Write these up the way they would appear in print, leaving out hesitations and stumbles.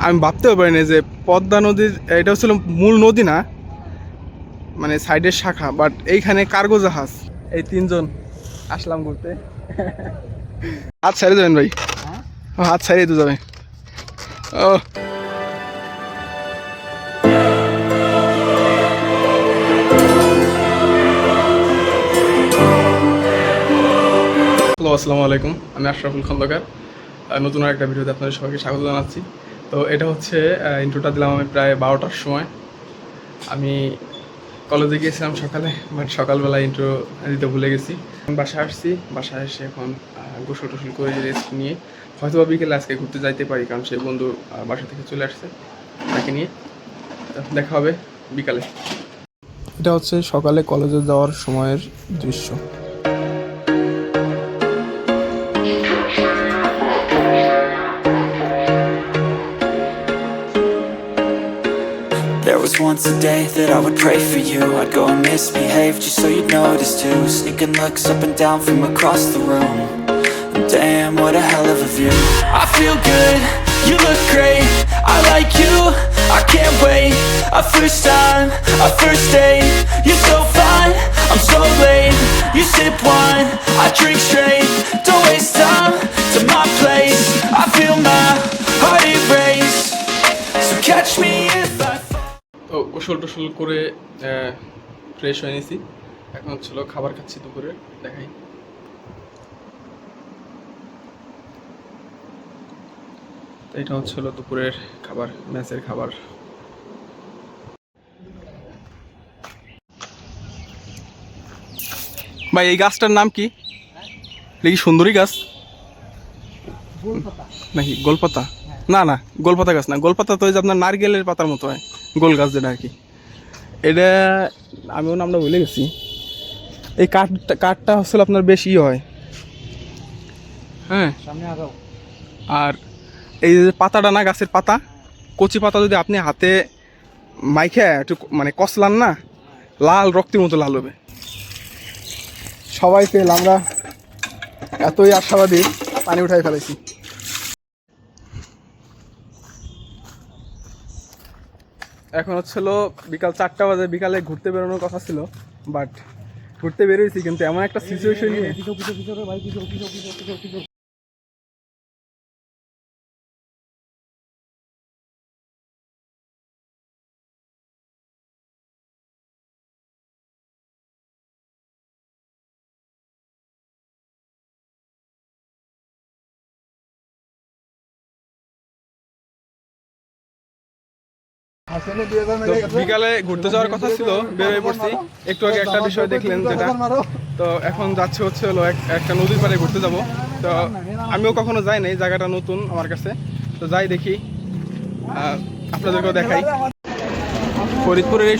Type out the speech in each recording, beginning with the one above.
আমি ভাবতেও পারিনি যে পদ্মা নদীর এটা হচ্ছিল মূল নদী না, মানে সাইডের শাখা, বাট এইখানে কার্গো জাহাজ। এই তিনজন আসলাম ঘুরতে। হাত ছাড়িয়ে যাবেন ভাই, হাত ছাড়িয়ে তো যাবে। ও হ্যালো, আসসালামু আলাইকুম। আমি আশরাফুল খন্দকার। নতুন একটা ভিডিওতে আপনাদের সবাইকে স্বাগত জানাচ্ছি। তো এটা হচ্ছে ইন্ট্রোটা দিলাম আমি প্রায় 12টার সময়। আমি কলেজে গিয়েছিলাম সকালে, বাট সকালবেলা ইন্ট্রো দিতে ভুলে গেছি। বাসায় আসছি, বাসায় এসে এখন গোসল টোসল করে রেস্ট নিয়ে হয়তো বা বিকেলে আজকে ঘুরতে যাইতে পারি, কারণ সেই বন্ধু বাসা থেকে চলে আসছে, তাকে নিয়ে দেখা হবে বিকালে। এটা হচ্ছে সকালে কলেজে যাওয়ার সময়ের দৃশ্য। There was once a day that I would pray for you. I'd go and misbehave just so you'd notice too. Sneaking looks up and down from across the room. And damn, what a hell of a view. I feel good, you look great, I like you, I can't wait. A first time, a first date. You're so fine, I'm so late. You sip wine, I drink straight. Don't waste time to my place. I feel my heart erase. So catch me if I তো গোসল টোসল করে fresh হয়ে নিয়েছি, এখন হচ্ছিল খাবার খাচ্ছি দুপুরে। দেখাই, এটা হচ্ছিল দুপুরের খাবার, ম্যাচের খাবার। ভাই এই গাছটার নাম কি? দেখি সুন্দরী গাছ নাকি গোলপাতা? না না, গোলপাতা গাছ না। গোলপাতা তো ওই যে আপনার নারকেলের পাতার মতো হয়, গোল গাছ যেটা আর কি। এটা আমিও নামটা ভুলে গেছি। এই কাঠটা হচ্ছিল আপনার বেশি হয়, হ্যাঁ। আর এই যে পাতাটা না, গাছের পাতা, কচি পাতা যদি আপনি হাতে মাইখে একটু মানে কষলান না, লাল রক্তের মতো লাল হবে। সবাই ফেল, আমরা এতই আশাবাদী, পানি উঠাই ফেলেছি। এখন হচ্ছিল বিকাল 4টা বাজে। বিকালে ঘুরতে বেরোনোর কথা ছিল, বাট ঘুরতে বেরোইছি কিন্তু এমন একটা সিচুয়েশন নিয়ে। বিকালে ঘুরতে যাওয়ার কথা ছিল, বেরোয় পড়ছি। একটু আগে একটা বিষয় দেখলেন যেটা, তো এখন যাচ্ছে হচ্ছে হলো একটা নদীর পাড়ে ঘুরতে যাব। তো আমিও কখনো যাই নাই, জায়গাটা নতুন আমার কাছে, তো যাই দেখি, আপনাদেরকেও দেখাই। ফরিদপুরের এই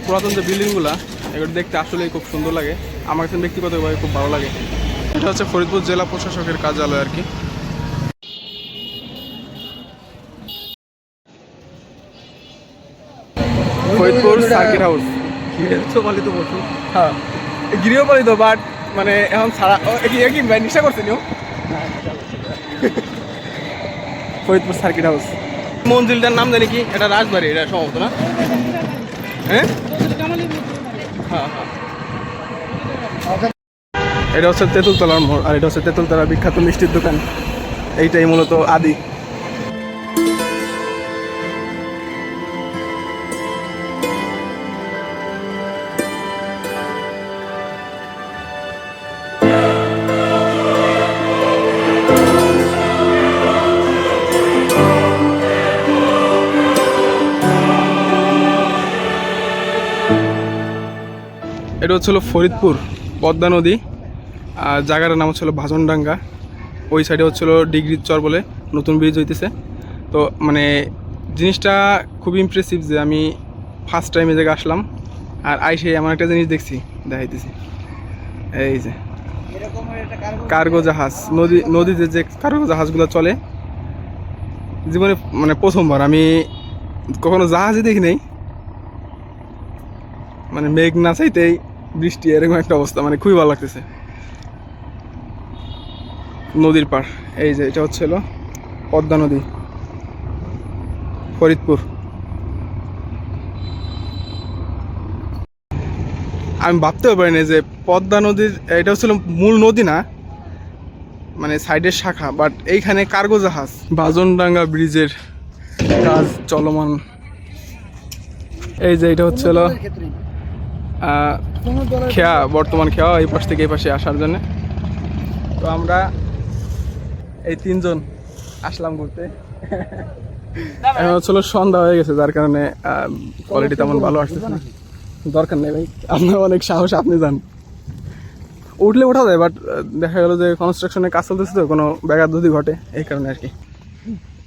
পুরাতন যে বিল্ডিংগুলো, এগুলো দেখতে আসলেই খুব সুন্দর লাগে, আমার কাছে ব্যক্তিগতভাবে খুব ভালো লাগে। এটা হচ্ছে ফরিদপুর জেলা প্রশাসকের কার্যালয় আর কি। ফরিদপুর সার্কিট হাউস, গৃহপালিত পশু। হ্যাঁ, গৃহপালিত, বাট মানে এখন ছাড়া কি নিশা করছে নিও। Faridpur circuit house. মঞ্জিলটার নাম জানি কি, এটা রাজবাড়ি, এটা সম্ভবত না? হ্যাঁ হ্যাঁ হ্যাঁ, এটা হচ্ছে তেঁতুলতলার মোড়, আর এটা হচ্ছে তেঁতুলতলার বিখ্যাত মিষ্টির দোকান। এইটাই মূলত আদি। এটা হচ্ছিল ফরিদপুর পদ্মা নদী, আর জায়গাটার নাম হচ্ছিল ভাজনডাঙ্গা। ওই সাইডে হচ্ছিল ডিগ্রির চর বলে নতুন ব্রিজ হইতেছে। তো মানে জিনিসটা খুবই ইমপ্রেসিভ যে আমি ফার্স্ট টাইম এই জায়গায় আসলাম, আর আইসে এমন একটা জিনিস দেখছি, দেখাইতেছি। এই যে কার্গো জাহাজ, নদীতে যে কার্গো জাহাজগুলো চলে, জীবনে মানে প্রথমবার। আমি কখনো জাহাজই দেখি নাই, মানে মেঘ না চাইতেই বৃষ্টি, এরকম একটা অবস্থা, মানে খুবই ভালো লাগতেছে। নদীর পাড়, এই যে এটা হচ্ছে পদ্মা নদী। ফরিদপুর। আমি ভাবতেও পারিনি যে পদ্মা নদীর এটা হচ্ছিল মূল নদী না, মানে সাইডের শাখা, বাট এইখানে কার্গো জাহাজ। বাজনডাঙ্গা ব্রিজের কাজ চলমান। এই যে এটা হচ্ছে হলো খেয়া, বর্তমান খেয়া, এই পাশ থেকে এই পাশে আসার জন্য। তো আমরা এই 3 জন আসলাম ঘুরতে। এখন হচ্ছে সন্ধ্যা হয়ে গেছে, যার কারণে কোয়ালিটি তেমন ভালো আসতেছে না। দরকার নেই ভাই, আপনার অনেক সাহস, আপনি যান। উঠলে ওঠা যায়, বাট দেখা গেল যে কনস্ট্রাকশনের কাজ চলতেছে, তো কোনো ব্যাঘাত যদি ঘটে, এই কারণে আর কি।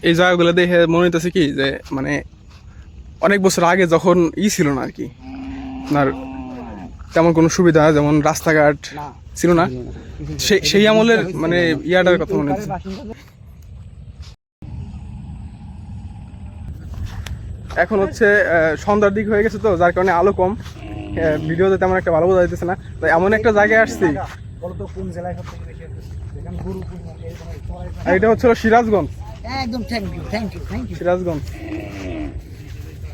এই জায়গাগুলো দেখে মনে হইতেছে কি যে মানে অনেক বছর আগে যখন ছিল না আর কি, আপনার তেমন কোনো সুবিধা, যেমন রাস্তাঘাট ছিল না, সেই আমলের মানে ইয়াটার কথা মনে হচ্ছে। এখন হচ্ছে সন্ধ্যার দিক হয়ে গেছে, তো যার কারণে আলো কম, ভিডিওতে তেমন একটা ভালো বোঝা যাইতেছে না। তাই এমন একটা জায়গায় আসছি, এটা হচ্ছে সিরাজগঞ্জ। একদম থ্যাংক ইউ সিরাজগঞ্জ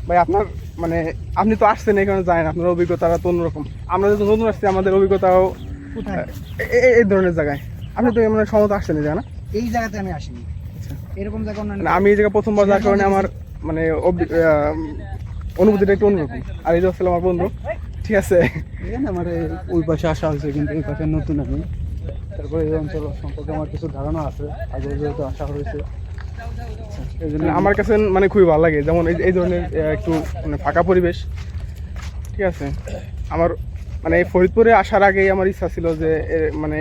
ভাই, আপনার মানে আপনি তো আসছেন এখানে, জানেন আপনার অভিজ্ঞতাটা তো অন্যরকম। আমরা যেহেতু নতুন আসছি, আমাদের অভিজ্ঞতাও এই ধরনের জায়গায়। আপনি তো মানে সমত আসছেন এই জায়গা না? এই জায়গাতে আমি আসিনি, এরকম জায়গা আমি এই জায়গা প্রথমবার, যার কারণে আমার মানে অনুভূতিটা একটু অন্যরকম। আর এই যে হচ্ছিল আমার বন্ধু, ঠিক আছে। আমার ওই পাশে আসা হয়েছে, কিন্তু এই পাশে নতুন আমি। তারপরে এই অঞ্চল সম্পর্কে আমার কিছু ধারণা আছে, আগে যেহেতু আসা হয়েছে। এই জন্য আমার কাছে মানে খুবই ভালো লাগে, যেমন এই ধরনের একটু মানে ফাঁকা পরিবেশ, ঠিক আছে। আমার মানে এই ফরিদপুরে আসার আগেই আমার ইচ্ছা ছিল যে মানে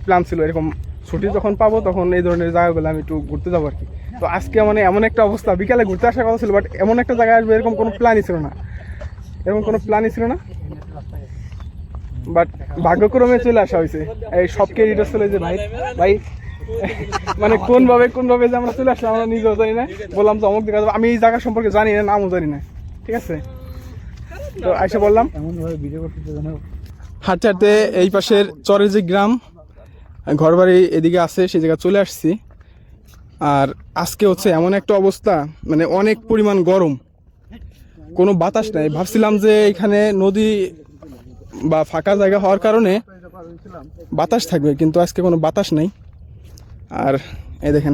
প্ল্যান ছিল এরকম ছুটি যখন পাবো তখন এই ধরনের জায়গাগুলো আমি একটু ঘুরতে যাবো আর কি। তো আজকে মানে এমন একটা অবস্থা, বিকালে ঘুরতে আসার কথা ছিল, বাট এমন একটা জায়গায় আসবে এরকম কোনো প্ল্যানই ছিল না, বাট ভাগ্যক্রমে চলে আসা হয়েছে। এই সব ক্রেডিট চলে যে ভাই ভাই মানে কোনভাবে যে আমরা চলে আসলাম আমরা নিজেও জানি না। বললাম তো অমুক দিকে আমি এই জায়গা সম্পর্কে জানি না, নামও জানি না, ঠিক আছে। তো আইসা বললাম এমনভাবে ভিডিও করতেছে যেন হাঁটতে হাঁটতে এই পাশের চরের যে গ্রাম ঘরবাড়ি এদিকে আছে, সেই জায়গায় চলে আসছি। আর আজকে হচ্ছে এমন একটা অবস্থা, মানে অনেক পরিমাণ গরম, কোনো বাতাস নাই। ভাবছিলাম যে এখানে নদী বা ফাঁকা জায়গা হওয়ার কারণে বাতাস থাকবে, কিন্তু আজকে কোনো বাতাস নেই। আর এই দেখেন,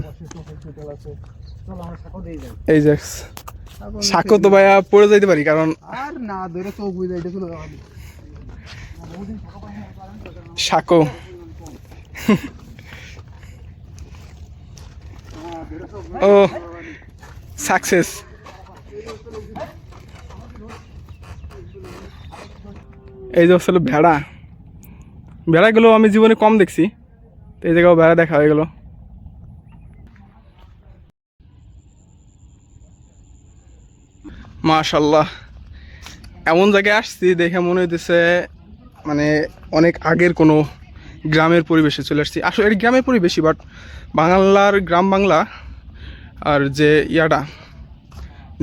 এই যে সাঁকো তো ভাইয়া পড়ে যাইতে পারি, কারণ আর না ধরে চোখ বুঝে এটা ছিল সাঁকো। ও সাকসেস। এই যে হচ্ছে ভেড়াগুলো আমি জীবনে কম দেখছি, তো এই জায়গাও ভেড়া দেখা হয়ে গেল। মাশাল্লাহ, এমন জায়গায় আসছি দেখে মনে হইতেছে মানে অনেক আগের কোনো গ্রামের পরিবেশে চলে আসছি। আসলে এর গ্রামের পরিবেশই, বাট বাংলার গ্রাম বাংলা আর যে ইয়াটা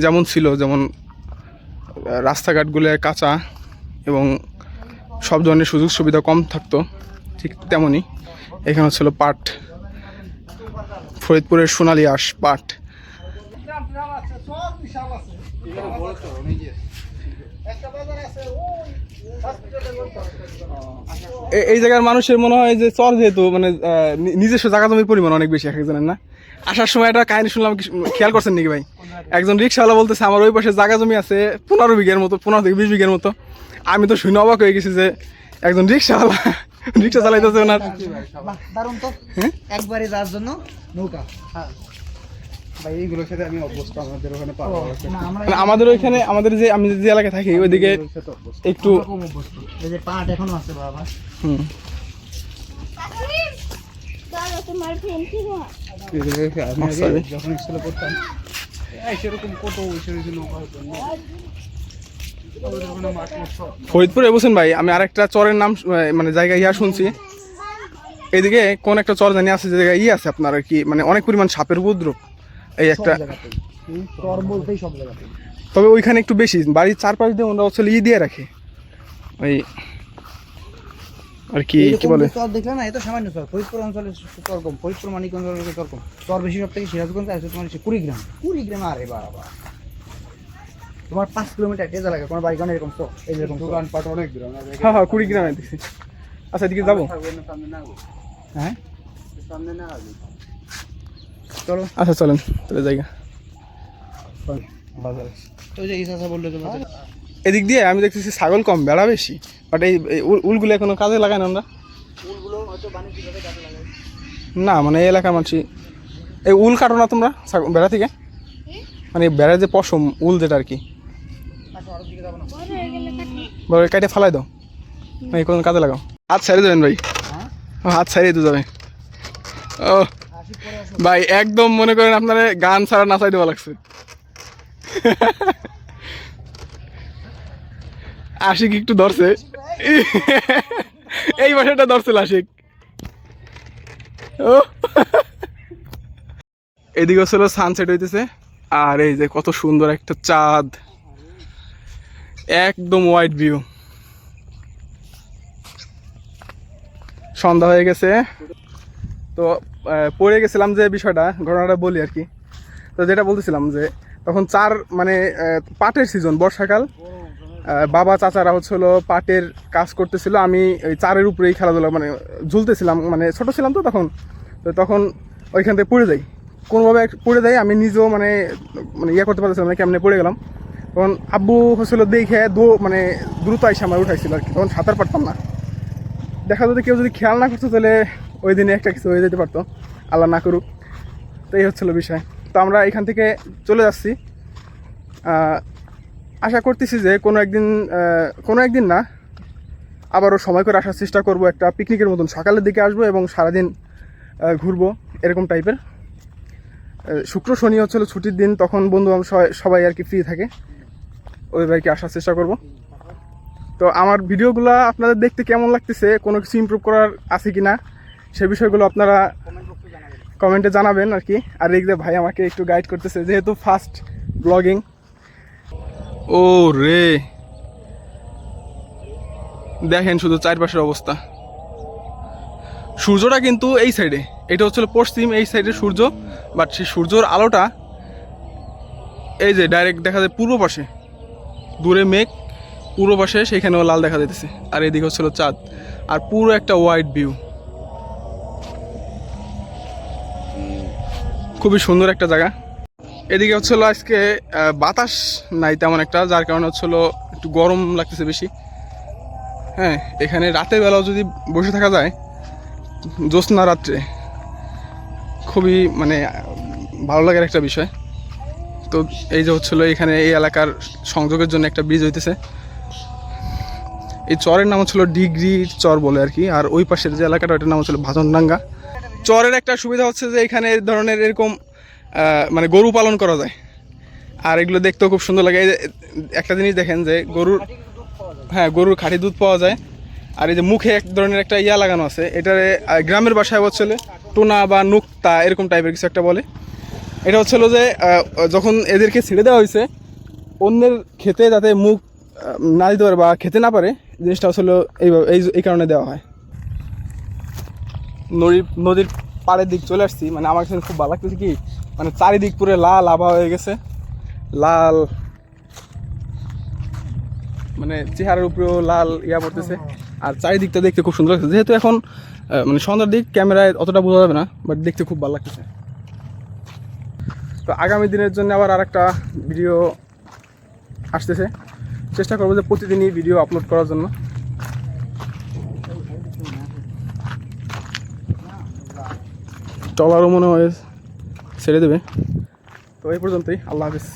যেমন ছিল, যেমন রাস্তাঘাটগুলো কাঁচা এবং সব ধরনের সুযোগ সুবিধা কম থাকতো, ঠিক তেমনই এখানে ছিল পাট, ফরিদপুরের সোনালী আঁশ পাট। এই জায়গার মানুষের মনে হয় যে চর যেহেতু মানে নিজস্ব জায়গা জমির পরিমাণ অনেক বেশি এক একজনের না। আসার সময় একটা কাহিনী শুনলাম, খেয়াল করছেন নাকি ভাই? একজন রিক্সাওয়ালা বলতেছে আমার ওই পাশে জায়গা জমি আছে 15 বিঘের মতো, 15 থেকে 20 বিঘের মতো। আমি তো শুনে অবাক হয়ে গেছি যে একজন রিক্সাওয়ালা রিক্সা চালাইতেছে ওনার। দারুণ তো, একবারে যাওয়ার জন্য নৌকা। ভাই এইগুলোর সাথে আমি অভ্যস্ত, আমাদের ওখানে পাওয়া যাচ্ছে। মানে আমাদের ওইখানে আমাদের যে আমি যে এলাকায় থাকি ওইদিকে একটু এই যে পাট এখনো আছে বাবা। হুম তোমার ফ্রেন্ড আমি যখন স্কুলে পড়তাম সেরকম কত নৌকা হতো না। ফরিদপুরে বলছেন ভাই, আমি আরেকটা চরের নাম মানে জায়গা ইয়া শুনছি, এইদিকে কোন একটা চর জানি আছে যে জায়গায় ইয়ে আছে আপনার আর কি, মানে অনেক পরিমাণ সাপের উপদ্রব। এই একটা চর বলতেই সব জায়গাতে, তবে ওইখানে একটু বেশি, বাড়ির চারপাশ দিয়ে ওরা হচ্ছে ই দিয়ে রাখে ওই আর কি কি বলে চর দেখলে না, এত সামান্য চর। ফরিদপুর অঞ্চলে চর কম, ফরিদপুর মানিকগঞ্জ অঞ্চলে চর কম, চর বেশি সব থেকে সিরাজগঞ্জ আছে তোমার 20 গ্রাম। আরে বাবা, তোমার 5 কিলোমিটার টেজা লাগে কোনো বাড়ি কোন এরকম তো এই রকম দোকানপাট অনেক দূর হ্যাঁ হ্যাঁ কুড়িগ্রামে দেখছি। আচ্ছা এদিকে যাবো? হ্যাঁ সামনে না আগে চলো। আচ্ছা চলেন তাহলে জায়গা। বাজার তো যে ইসা বললে তোমাদের এদিক দিয়ে আমি দেখতেছি ছাগল কম, বেড়া বেশি, বাট এই উলগুলো এখনো কাজে লাগায় না আমরা। ফুলগুলো হয়তো বাণিজ্যিকভাবে কাজে লাগে। না মানে এই এলাকার মানুষ এই উল কাটো না তোমরা বেড়া থেকে, মানে বেড়ার যে পশম উল যেটা আর কি, আচ্ছা আরো দিকে যাবো না। বড় হয়ে গেলে কাটি। বড় কেটে ফালাই দাও, মানে কোনো কাজে লাগাও। হাত ছাড়িয়ে দেবেন ভাই, হ্যাঁ হাত ছাড়িয়ে তো যাবে। ও আসি পরে আসো। ভাই একদম মনে করেন আপনার গান ছাড়া নাচাই দেওয়া লাগছে। আশিক একটু ধরছে, এই বাসাটা ধরছিল আশিক। ও এদিকে ছিল সানসেট হইতেছে, আর এই যে কত সুন্দর একটা চাঁদ, একদম হোয়াইট ভিউ। সন্ধ্যা হয়ে গেছে তো পড়ে গেছিলাম যে বিষয়টা, ঘটনাটা বলি আর কি। তো যেটা বলতেছিলাম যে তখন মানে পাটের সিজন, বর্ষাকাল, বাবা চাচারা হচ্ছিলো পাটের কাজ করতেছিল, আমি ওই চারের উপরেই খেলাধুলা মানে ঝুলতেছিলাম, মানে ছোট ছিলাম তো তখন। তো তখন ওইখান থেকে পড়ে যাই, কোনোভাবে পড়ে যাই, আমি নিজেও মানে ইয়ে করতে পারতেছিলাম না, কেমনে পড়ে গেলাম। তখন আব্বু হচ্ছিল দেখে মানে দ্রুত আইসা আমার উঠাইছিল আর কি, তখন সাঁতার পারতাম না। দেখা যদি কেউ যদি খেয়াল না করতো তাহলে ওই দিনে একটা কিছু হয়ে যেতে পারতো, আল্লাহ না করুক। তো এই হচ্ছিলো বিষয়। তো আমরা এখান থেকে চলে যাচ্ছি, আশা করতেছি যে কোনো একদিন না, আবারও সময় করে আসার চেষ্টা করব, একটা পিকনিকের মতন সকালের দিকে আসবো এবং সারাদিন ঘুরবো এরকম টাইপের। শুক্র শনি হচ্ছিল ছুটির দিন, তখন বন্ধু সবাই আর কি ফ্রি থাকে, ওইভাবে কি আসার চেষ্টা করব। তো আমার ভিডিওগুলো আপনাদের দেখতে কেমন লাগতেছে, কোনো কিছু ইমপ্রুভ করার আছে কি না, সে বিষয়গুলো আপনারা কমেন্টে জানাবেন আর কি। আর এই যে ভাই আমাকে একটু গাইড করতেছে, যেহেতু ফার্স্ট ব্লগিং। ও রে দেখেন শুধু চারপাশের অবস্থা। সূর্যটা কিন্তু এই সাইডে, এটা হচ্ছিল পশ্চিম, এই সাইডে সূর্য, বাট সেই সূর্যর আলোটা এই যে ডাইরেক্ট দেখা যায় পূর্ব পাশে, দূরে মেঘ, পূর্ব পাশে সেইখানেও লাল দেখা যাইতেছে, আর এদিকে হচ্ছিল চাঁদ, আর পুরো একটা হোয়াইট ভিউ, খুবই সুন্দর একটা জায়গা। এদিকে হচ্ছিল আজকে বাতাস নাই তেমন একটা, যার কারণে হচ্ছিল একটু গরম লাগতেছে বেশি। হ্যাঁ, এখানে রাতের বেলাও যদি বসে থাকা যায় জ্যোৎস্না রাত্রে, খুবই মানে ভালো লাগার একটা বিষয়। তো এই যে হচ্ছিল এখানে এই এলাকার সংযোগের জন্য একটা ব্রিজ হইতেছে, এই চরের নাম হচ্ছিল ডিগ্রির চর বলে আর কি, আর ওই পাশের যে এলাকাটা ওটার নাম হচ্ছিল ভাজনডাঙ্গা। চরের একটা সুবিধা হচ্ছে যে এখানে এই ধরনের এরকম মানে গরু পালন করা যায়, আর এগুলো দেখতেও খুব সুন্দর লাগে। একটা জিনিস দেখেন যে গরুর খাঁটি দুধ পাওয়া যায়, আর এই যে মুখে এক ধরনের একটা ইয়া লাগানো আছে, এটারে গ্রামের বাসায় হচ্ছিল টোনা বা নুক্তা এরকম টাইপের কিছু একটা বলে। এটা হচ্ছিল যে যখন এদেরকে ছেড়ে দেওয়া হয়েছে অন্যের খেতে যাতে মুখ না দিতে পারে বা খেতে না পারে, জিনিসটা হচ্ছিল এই কারণে দেওয়া হয়। নদীর পাড়ের দিক চলে আসছি, মানে আমার কাছে খুব ভালো লাগতেছে কি, মানে চারিদিক পুরো লাল আভা হয়ে গেছে, লাল মানে চেহারার উপরেও লাল ইয়া পড়তেছে, আর চারিদিকটা দেখতে খুব সুন্দর লাগছে। যেহেতু এখন মানে সন্ধ্যার দিক, ক্যামেরায় অতটা বোঝা যাবে না, বাট দেখতে খুব ভালো লাগতেছে। তো আগামী দিনের জন্য আবার আরেকটা ভিডিও আসতেছে, চেষ্টা করবো যে প্রতিদিনই ভিডিও আপলোড করার জন্য। ট্রলারও মনে হয় ছেড়ে দেবে। তো এই পর্যন্তই, আল্লাহ হাফেজ।